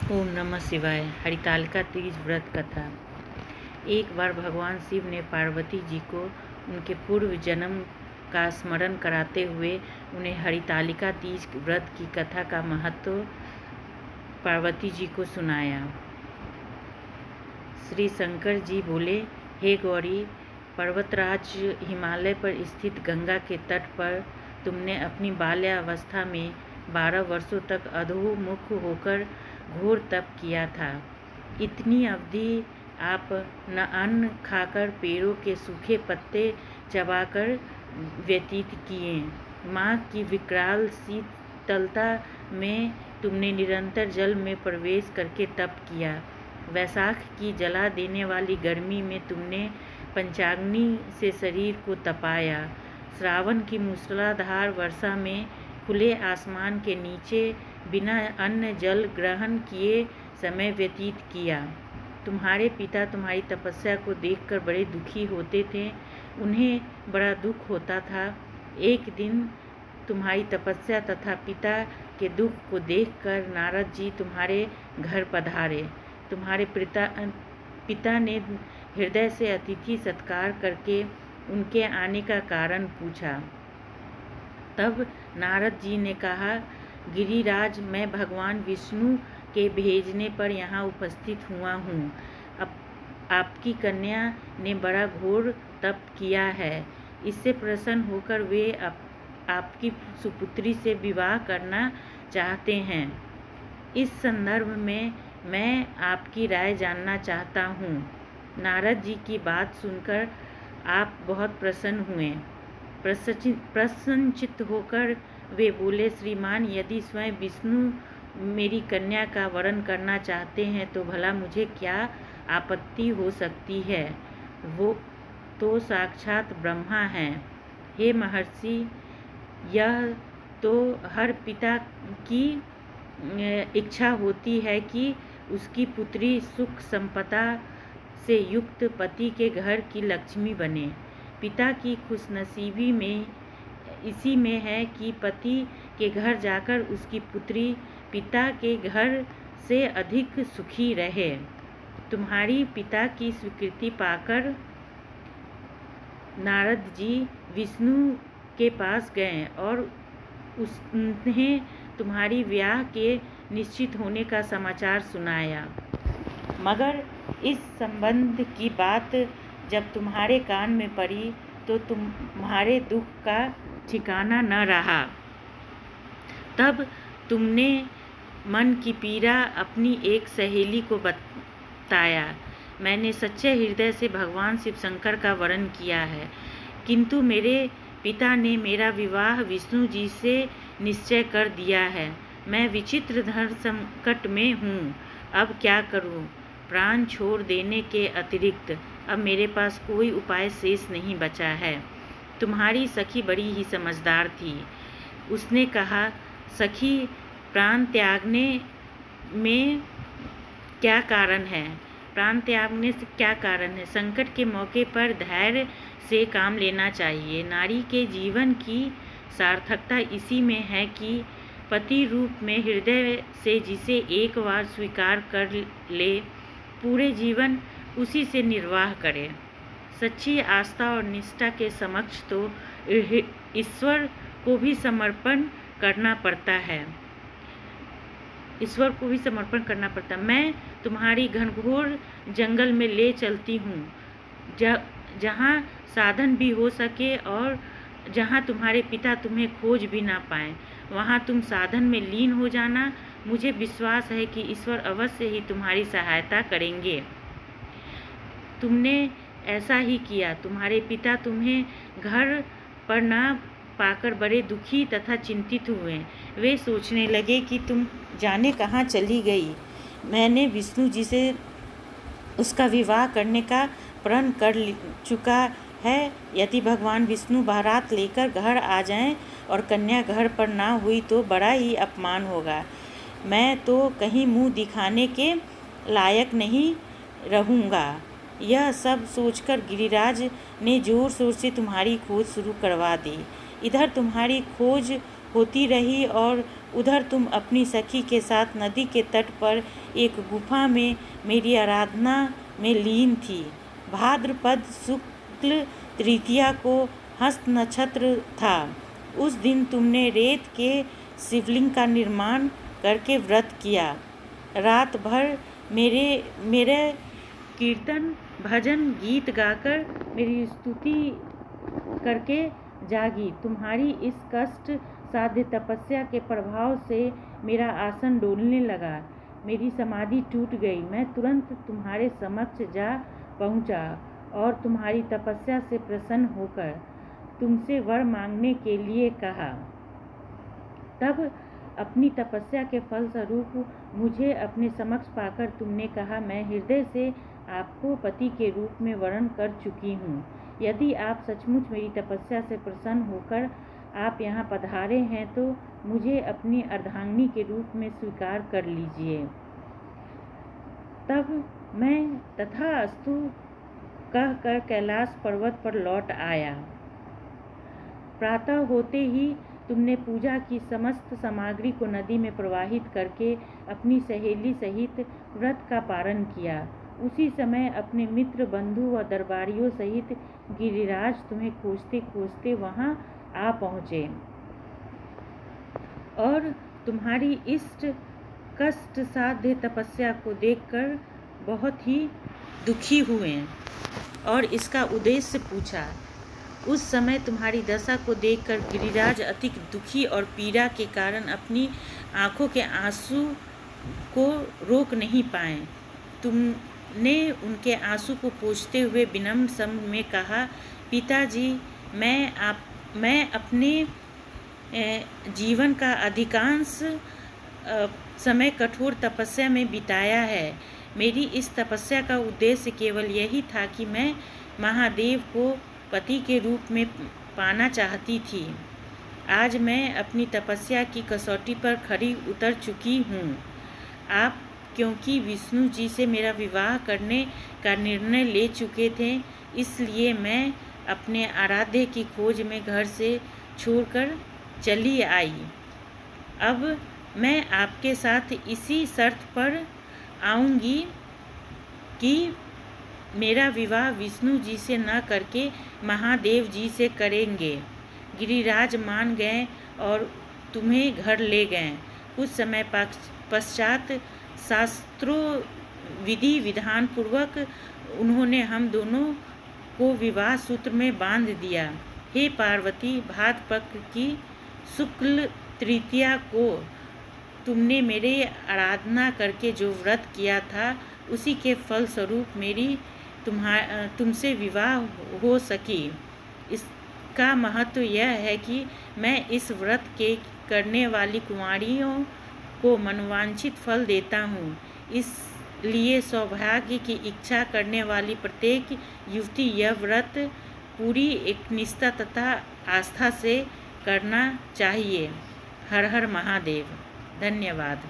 ओम नमः शिवाय। हरितालिका तीज व्रत कथा। एक बार भगवान शिव ने पार्वती जी को उनके पूर्व जन्म का स्मरण कराते हुए उन्हें हरितालिका तीज व्रत की कथा का महत्व पार्वती जी को सुनाया। श्री शंकर जी बोले, हे गौरी, पर्वतराज हिमालय पर स्थित गंगा के तट पर तुमने अपनी बाल्यावस्था में 12 वर्षों तक अधोमुख होकर घोर तप किया था। इतनी अवधि आप न अन्न खाकर पेड़ों के सूखे पत्ते चबाकर व्यतीत किए। माँ की विकराल शीतलता में तुमने निरंतर जल में प्रवेश करके तप किया। वैशाख की जला देने वाली गर्मी में तुमने पंचाग्नि से शरीर को तपाया। श्रावण की मूसलाधार वर्षा में खुले आसमान के नीचे बिना अन्न जल ग्रहण किए समय व्यतीत किया। तुम्हारे पिता तुम्हारी तपस्या को देखकर बड़े दुखी होते थे। उन्हें बड़ा दुख होता था। एक दिन तुम्हारी तपस्या तथा पिता के दुख को देखकर नारद जी तुम्हारे घर पधारे। तुम्हारे पिता ने हृदय से अतिथि सत्कार करके उनके आने का कारण पूछा। तब नारद जी ने कहा, गिरिराज, मैं भगवान विष्णु के भेजने पर यहाँ उपस्थित हुआ हूँ। अब आपकी कन्या ने बड़ा घोर तप किया है। इससे प्रसन्न होकर वे आपकी सुपुत्री से विवाह करना चाहते हैं। इस संदर्भ में मैं आपकी राय जानना चाहता हूँ। नारद जी की बात सुनकर आप बहुत प्रसन्न हुए। प्रसन्नचित्त होकर वे बोले, श्रीमान, यदि स्वयं विष्णु मेरी कन्या का वरण करना चाहते हैं तो भला मुझे क्या आपत्ति हो सकती है। वो तो साक्षात ब्रह्मा हैं। हे महर्षि, यह तो हर पिता की इच्छा होती है कि उसकी पुत्री सुख संपदा से युक्त पति के घर की लक्ष्मी बने। पिता की खुशनसीबी में इसी में है कि पति के घर जाकर उसकी पुत्री पिता के घर से अधिक सुखी रहे। तुम्हारी पिता की स्वीकृति पाकर नारद जी विष्णु के पास गए और उन्हें तुम्हारी विवाह के निश्चित होने का समाचार सुनाया। मगर इस संबंध की बात जब तुम्हारे कान में पड़ी तो तुम्हारे दुख का ठिकाना न रहा। तब तुमने मन की पीड़ा अपनी एक सहेली को बताया। मैंने सच्चे हृदय से भगवान शिव शंकर का वरण किया है, किंतु मेरे पिता ने मेरा विवाह विष्णु जी से निश्चय कर दिया है। मैं विचित्र धर्म संकट में हूँ। अब क्या करूँ? प्राण छोड़ देने के अतिरिक्त अब मेरे पास कोई उपाय शेष नहीं बचा है। तुम्हारी सखी बड़ी ही समझदार थी। उसने कहा, सखी, प्राण त्यागने में क्या कारण है? प्राण त्यागने से क्या कारण है? संकट के मौके पर धैर्य से काम लेना चाहिए। नारी के जीवन की सार्थकता इसी में है कि पति रूप में हृदय से जिसे एक बार स्वीकार कर ले, पूरे जीवन उसी से निर्वाह करे। सच्ची आस्था और निष्ठा के समक्ष तो ईश्वर को भी समर्पण करना पड़ता है। मैं तुम्हारी घनघोर जंगल में ले चलती हूँ, जहाँ साधन भी हो सके और जहाँ तुम्हारे पिता तुम्हें खोज भी ना पाएं। वहाँ तुम साधन में लीन हो जाना। मुझे विश्वास है कि ईश्वर अवश्य ही तुम्हारी सहायता करेंगे। तुमने ऐसा ही किया। तुम्हारे पिता तुम्हें घर पर न पाकर बड़े दुखी तथा चिंतित हुए। वे सोचने लगे कि तुम जाने कहाँ चली गई। मैंने विष्णु जी से उसका विवाह करने का प्रण कर चुका है। यदि भगवान विष्णु बारात लेकर घर आ जाएं और कन्या घर पर ना हुई तो बड़ा ही अपमान होगा। मैं तो कहीं मुंह दिखाने के लायक नहीं रहूँगा। यह सब सोचकर गिरिराज ने जोर शोर से तुम्हारी खोज शुरू करवा दी। इधर तुम्हारी खोज होती रही और उधर तुम अपनी सखी के साथ नदी के तट पर एक गुफा में मेरी आराधना में लीन थी। भाद्रपद शुक्ल तृतीया को हस्त नक्षत्र था। उस दिन तुमने रेत के शिवलिंग का निर्माण करके व्रत किया। रात भर मेरे कीर्तन भजन गीत गाकर मेरी स्तुति करके जागी। तुम्हारी इस कष्ट साध्य तपस्या के प्रभाव से मेरा आसन डोलने लगा, मेरी समाधि टूट गई। मैं तुरंत तुम्हारे समक्ष जा पहुंचा और तुम्हारी तपस्या से प्रसन्न होकर तुमसे वर मांगने के लिए कहा। तब अपनी तपस्या के फलस्वरूप मुझे अपने समक्ष पाकर तुमने कहा, मैं हृदय से आपको पति के रूप में वर्ण कर चुकी हूँ। यदि आप सचमुच मेरी तपस्या से प्रसन्न होकर आप यहाँ पधारे हैं तो मुझे अपनी अर्धांगिनी के रूप में स्वीकार कर लीजिए। तब मैं तथास्तु कहकर कैलाश पर्वत पर लौट आया। प्रातः होते ही तुमने पूजा की समस्त सामग्री को नदी में प्रवाहित करके अपनी सहेली सहित व्रत का पारण किया। उसी समय अपने मित्र बंधु व दरबारियों सहित गिरिराज तुम्हें खोजते खोजते वहां आ पहुँचे और तुम्हारी इष्ट कष्ट साध्य तपस्या को देखकर बहुत ही दुखी हुए और इसका उद्देश्य पूछा। उस समय तुम्हारी दशा को देखकर गिरिराज अति दुखी और पीड़ा के कारण अपनी आंखों के आंसू को रोक नहीं पाए। तुमने उनके आंसू को पोंछते हुए विनम्र स्वर में कहा, पिताजी, मैं अपने जीवन का अधिकांश समय कठोर तपस्या में बिताया है। मेरी इस तपस्या का उद्देश्य केवल यही था कि मैं महादेव को पति के रूप में पाना चाहती थी। आज मैं अपनी तपस्या की कसौटी पर खरी उतर चुकी हूँ। आप क्योंकि विष्णु जी से मेरा विवाह करने का निर्णय ले चुके थे, इसलिए मैं अपने आराध्य की खोज में घर से छोड़कर चली आई। अब मैं आपके साथ इसी शर्त पर आऊँगी कि मेरा विवाह विष्णु जी से न करके महादेव जी से करेंगे। गिरिराज मान गए और तुम्हें घर ले गए। कुछ समय पश्चात शास्त्रों विधि विधान पूर्वक उन्होंने हम दोनों को विवाह सूत्र में बांध दिया। हे पार्वती, भाद्रपद की शुक्ल तृतीया को तुमने मेरी आराधना करके जो व्रत किया था, उसी के फलस्वरूप मेरी तुमसे विवाह हो सकी। इसका महत्व यह है कि मैं इस व्रत के करने वाली कुंवारियों को मनोवांछित फल देता हूँ। इसलिए सौभाग्य की इच्छा करने वाली प्रत्येक युवती यह व्रत पूरी एकनिष्ठा तथा आस्था से करना चाहिए। हर हर महादेव। धन्यवाद।